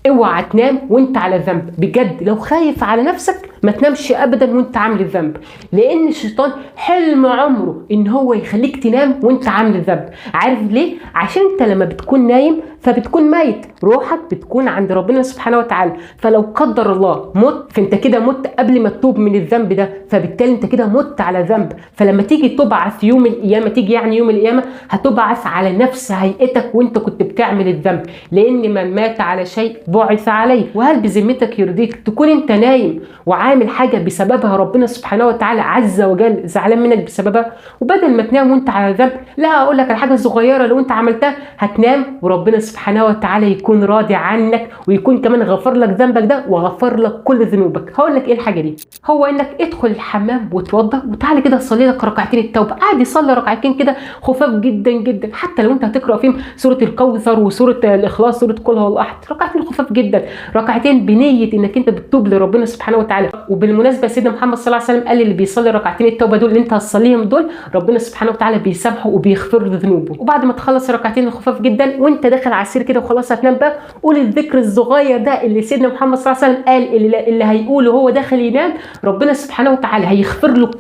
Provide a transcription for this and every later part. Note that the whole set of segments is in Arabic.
اوعى تنام وانت على ذنب بجد. لو خايف على نفسك ما تنامش ابدا وانت عامل الذنب، لان الشيطان حلم عمره ان هو يخليك تنام وانت عامل الذنب. عارف ليه؟ عشان انت لما بتكون نايم فبتكون ميت، روحك بتكون عند ربنا سبحانه وتعالى، فلو قدر الله مت فانت كده مت قبل ما تتوب من الذنب ده، فبالتالي انت كده مت على ذنب. فلما تيجي تبعث يوم القيامه، تيجي يعني يوم القيامه هتبعث على نفس هيئتك وانت كنت بتعمل الذنب، لان من مات على شيء بعث عليه. وهل بذمتك يرضيك تكون انت نايم وعامل حاجه بسببها ربنا سبحانه وتعالى عز وجل زعلان منك بسببها، وبدل ما تنام وانت على ذنب، لا اقول لك الحاجه الصغيره لو انت عملتها هتنام وربنا سبحانه وتعالى يكون راضي عنك، ويكون كمان غفر لك ذنبك ده وغفر لك كل ذنوبك. هقول لك ايه الحاجه دي؟ هو انك ادخل الحمام وتوضى وتعالى كده صلي لك ركعتين التوبه. قاعد يصلي ركعتين كده خفاف جدا جدا، حتى لو انت هتقرا فيهم سوره الكوثر وسوره الاخلاص سوره قل هو الله احد، ركعتين خفاف جدا، ركعتين بنيه انك انت بتتوب لربنا سبحانه وتعالى. وبالمناسبه سيدنا محمد صلى الله عليه وسلم قال اللي بيصلي ركعتين التوبه دول اللي انت هتصليهم دول ربنا سبحانه وتعالى بيسامحه وبيغفر له ذنوبه. وبعد ما تخلص الركعتين الخفاف جدا وانت داخل على السرير كده وخلاص هتنام بقى، قول الذكر الصغير ده اللي سيدنا محمد صلى الله عليه وسلم قال اللي هيقوله هو داخل ينام ربنا سبحانه وتعالى هيغفر له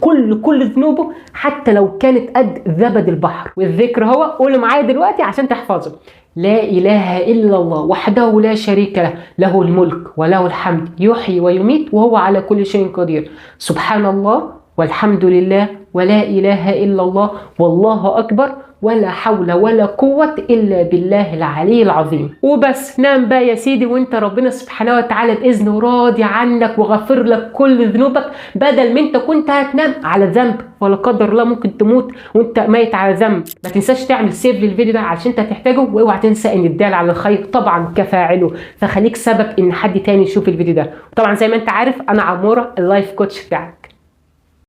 كل ذنوبه حتى لو كانت قد زبد البحر. والذكر هو، قوله معايا دلوقتي عشان تحفظه: لا إله إلا الله وحده لا شريك له، له الملك وله الحمد يحيي ويميت وهو على كل شيء قدير، سبحان الله والحمد لله ولا إله إلا الله والله أكبر ولا حول ولا قوة إلا بالله العلي العظيم. وبس نام بقى يا سيدي وانت ربنا سبحانه وتعالى بإذنه راضي عنك وغفر لك كل ذنوبك، بدل ما انت كنت هتنام على ذنب ولا قدر الله ممكن تموت وانت ميت على ذنب. ما تنساش تعمل سيف للفيديو ده علشان انت هتحتاجه، واوعى تنسى ان الدال على الخير طبعا كفاعله، فخليك سبب ان حد تاني يشوف الفيديو ده. وطبعا زي ما انت عارف انا عمورة اللايف كوتش بتاعك.